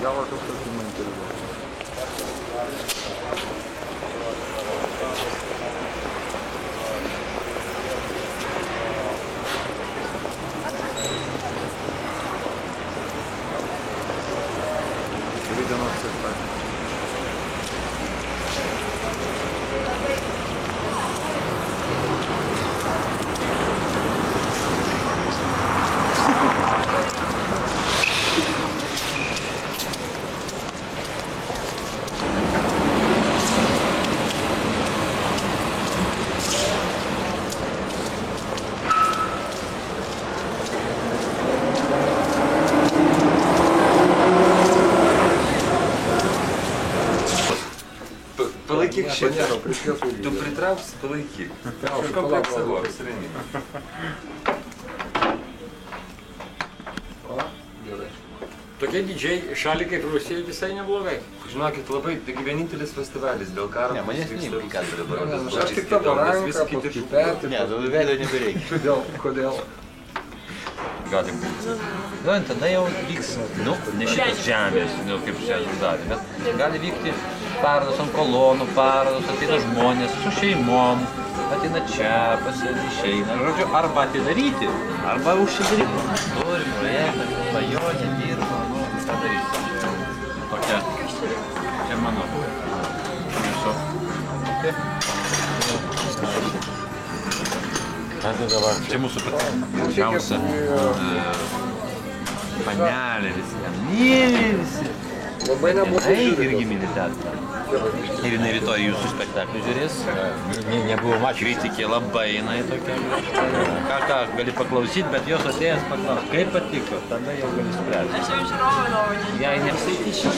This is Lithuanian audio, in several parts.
gavo kažkokį interviu. Dienos spektaklį. Palaikyk šitą. Tu pritrauksi, palaikyk. Kompleksą buvo, apsirėmė. Tokie didžiai šaliai kaip Rusija visai neblogai. Žinokit, labai, taigi vienintelis festivalis dėl karo. Ne, manęs neimk, ką turi dabar. Aš tik tą ranką, paskui petį. Ne, veido nebereikia. Kodėl? Gali būti. Nu, tada jau vyks, nu, ne šitas žemės, kaip čia darė, bet gali vykti parodos ant kolonų, parodos, ateina žmonės su šeimom, ateina čia, išeina, žodžiu, arba atidaryti, arba užsidaryti. Turim projektą, svajonė, dirba, nu, ką daryti. Tokia, čia mano, jūsų. Čia mūsų didžiausia panelė visi. Labai neblogai žiūrėjau. Irgi mini teatrą. Ir jinai rytoj jūsų spektaklį žiūrės. Nebuvo mačių. Kritikė labai jinai tokia. Ką, gali paklausyti, bet jos atėjęs paklaus. Kaip patiko, tada jau gali spręsti. Aš jau žiūrovą nuomonę. Jai nepasaityši.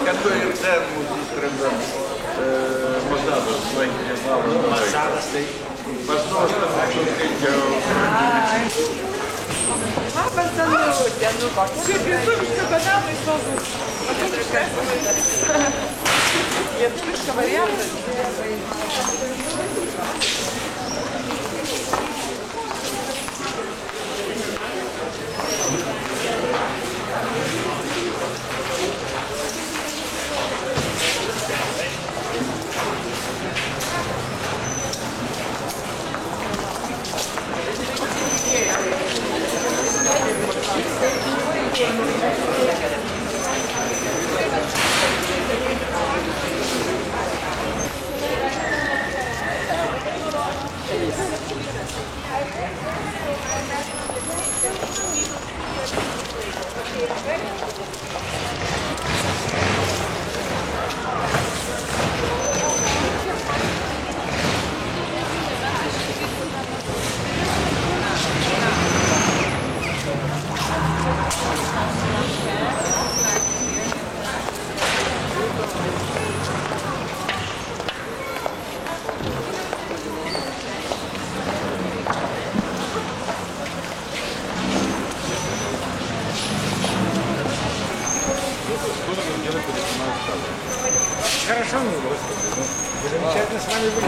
Какой рецепт музей трендом Moldavos laikė savo ambasadas, tai pastos Labas, Danutė, nu kokia. Šiaip lietuviška bananai smagu. Lietuviška variantas. Хорошо, ну, Господи. Замечательно с вами были.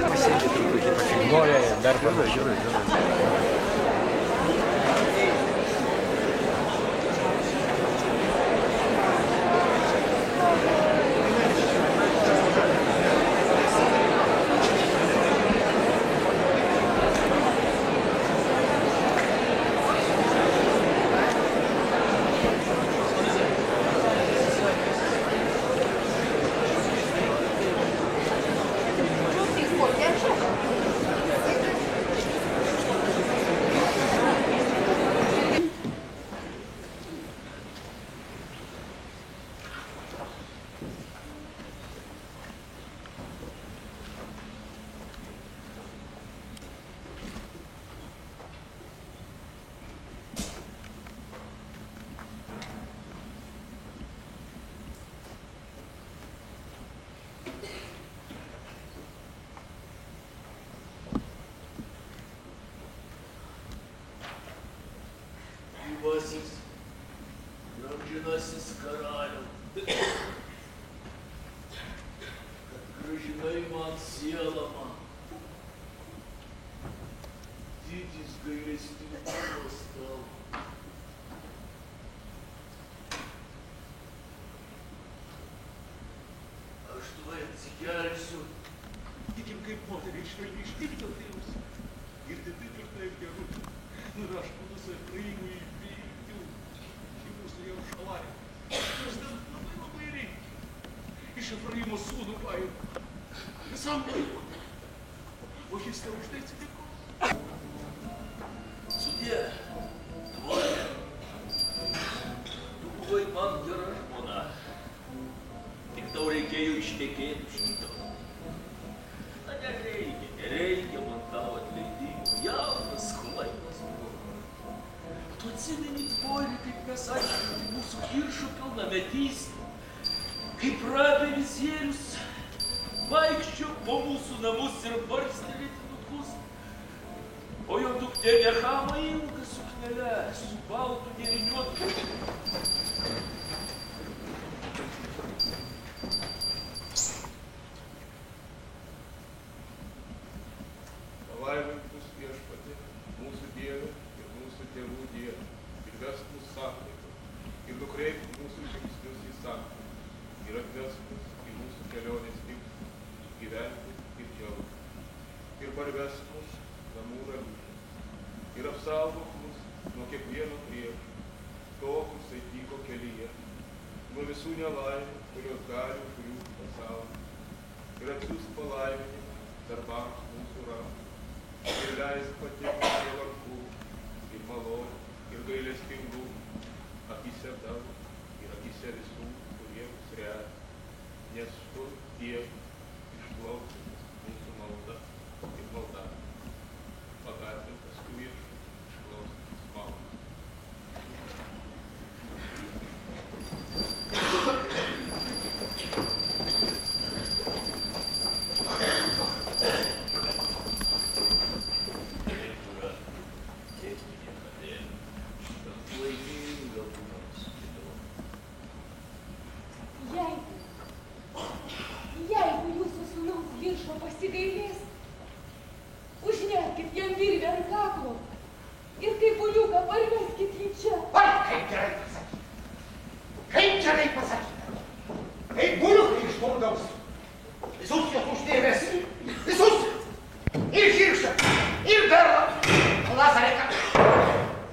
Pasėdė truputį, pašingnoja ir dar panašiai. Gyvasis, amžinasis karaliau, kad grąžinai man sielą man. Didis gailestingumas tavo. Aš tuoj atsikelsiu, tikim kaip moteriai švelniai ištiktelėjus, ir didinta ir gerutė, nuraš mūsų Efraimui į Veikių, į mūsų Jeršalayim. Aš dar labai reikia. Iš Efraimo sūnų paėmė. Visam laiku. O jis te už tai atsitiko. Sudie, tvoje, tu buvai man gera žmona. Tik tau reikėjo ištekėti už kito. Na nereikia man tavo atleidimo. Jaunas, klaidas buvo. Tu atsimeni tvorį, kaip mes aiškinti mūsų kiršo pilnametystę. Kaip rabelisierius vaikščio po mūsų namus ir barstelėti nukus. O jo duktė Nehama ilga suknele su baltu dėliniuotu. Palaimintus viešpatie, mūsų Dieve ir mūsų tėvų Dieve, ir vesk mus sąklaiku, ir nukreipk mūsų žingsnius į sąklaiką, ir atvesk mus į mūsų kelionės tikslą, gyventi ir džiaugtis, ir parvesk mus namų ramybę, ir apsaugok mus nuo kiekvieno priešo, to, kur saitiko kelyje, nuo visų nelaimių, kurios gali užgriūti pasaulį, ir atsiųsk palaiminimą darbams mūsų rankų. Ir leisk patirti prievartų, ir malonę, ir gailestingumą akyse tavo ir akyse visų, kurie mus regi, nes tu, Dieve, išklausai mūsų maldą ir maldą. Pagarbintas tu viešpatie, išklausantis maldą. Jeigu jūsų sūnaus viršo pasigailės, užnerkit jam virvę ant kaklo ir kaip buliuką parveskit jį čia. Oi, kaip gerai pasakyta. Kaip gerai pasakyta. Kaip buliukai iš turgaus. Visus jos uždėvės. Visus. Ir Hiršą, ir Berlą, Lazareką.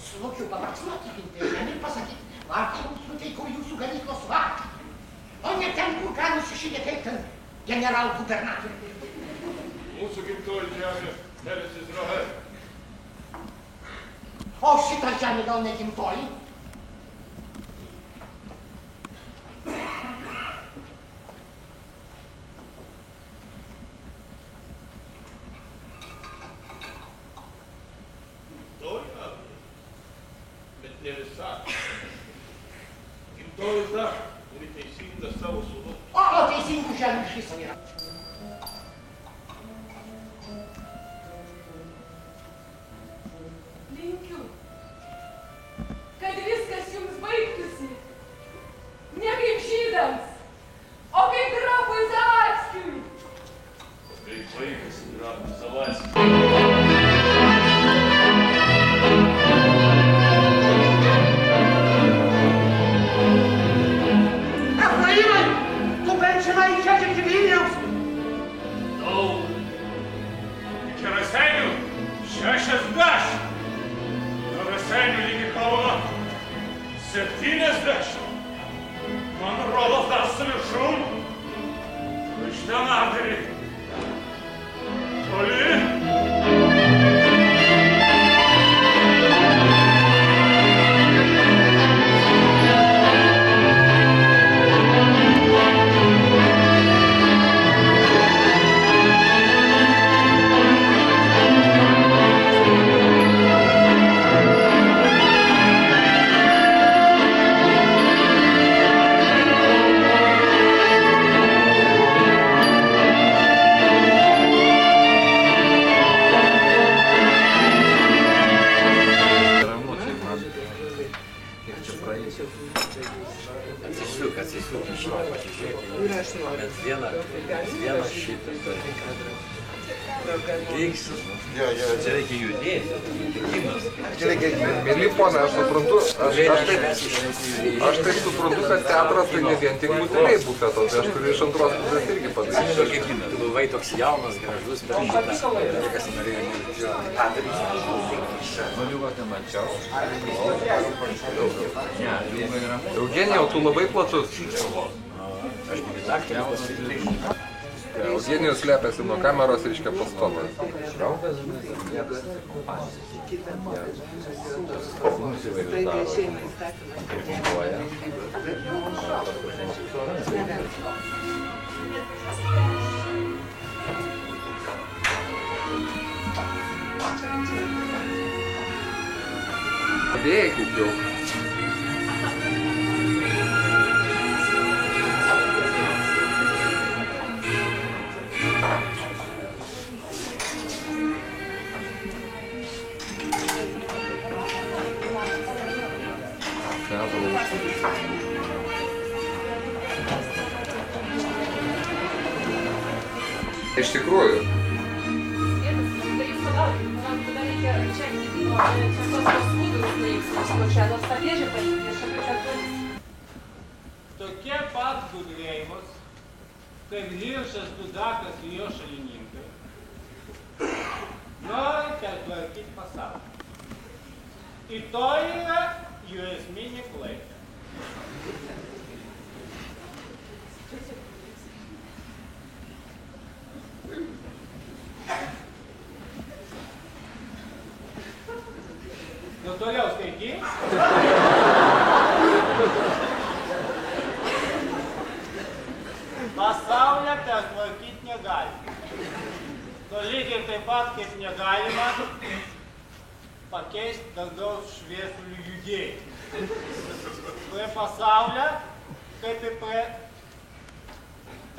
Slukiu pabaksnuoti gimtėm ir pasakyti, vartai mums nuteiko jūsų ganyklos vartai. O ne ten, kur ką nusišydė kaip ten general-gubernatoriai. Mūsų gimtoji žemė, Eretz Izrael. O šitą žemę gal ne gimtoji? Gimtoji žemė, bet ne visa. Gimtoji dar turi teisingą savo sūnų. O teisingų žemė iš viso yra. Linkiu, kad viskas jums baigtųsi ne kaip žydams, o kaip Efraimai, tu bent žinai, kiek iki Vilniaus? Daug. Iki Raseinių 60. Nuo Raseinių ligi Kauno 70. Man rodos dar su viršum. Iš Nenadarį. Toli. Vienas šitas vyks. Čia reikia judėti, tikimas. Čia reikia, mėly ponai, aš suprantu, aš taip suprantu, kad teatras tai ne vien tik būtiniai bufeto, tai aš turiu iš antros pusės irgi padaryti. Tu buvai toks jaunas, gražus, bet niekas norėjo nežiūrėti. Maliuko nemačiau. Eugenijau, tu labai platus. Aš buvau daktaras. Eugenijus slepiasi nuo kameros, reiškia pastovai. Bėkit jau. Iš tikrųjų. Tokie pat gudreivos, kaip Hiršas, Dudakas ir jo šalininkai, nori pertvarkyti pasaulį. Ir to yra jų esminė klaida. Nu toliau skaityk. Pasaulio pertvarkyti negalima. To lygiai taip pat, kaip negalima pakeisti dangaus šviesulių judėjimą. Prie pasaulio, kaip ir prie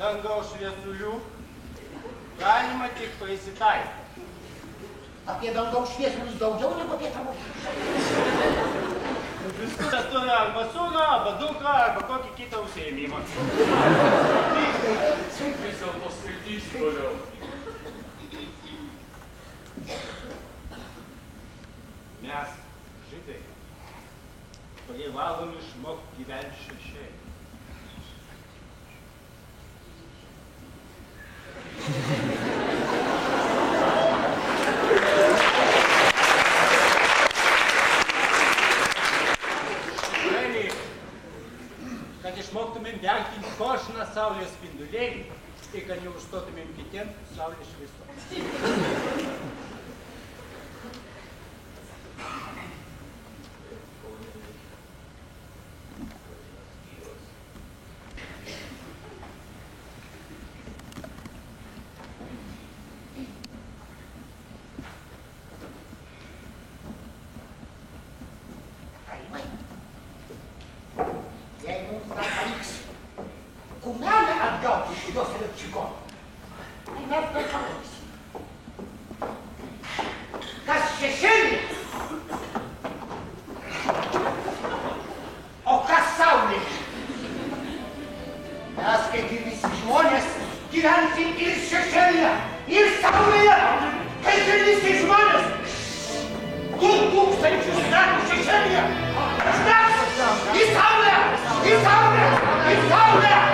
dangaus šviesulių, galima tik prisitaikyti. Apie dangaus šviesulius daugiau negu apie tavo. Viskas turi arba sūnų, arba dukrą, arba kokį kitą užsiėmimą. Vis dėlto skaitysiu toliau. Mes, žydai, privalom išmokti gyventi šešėlį. Kad išmoktumėm vertinti kožną saulės spindulėlį ir kad neužstotumėm kitiems saulės šviesos. Mes, kaip ir visi žmonės, gyvensim ir šešėlyje. Ir saulėje, kaip ir visi žmonės. 2000 metų šešėlyje. Aš į saulę! Į saulę! Į saulę!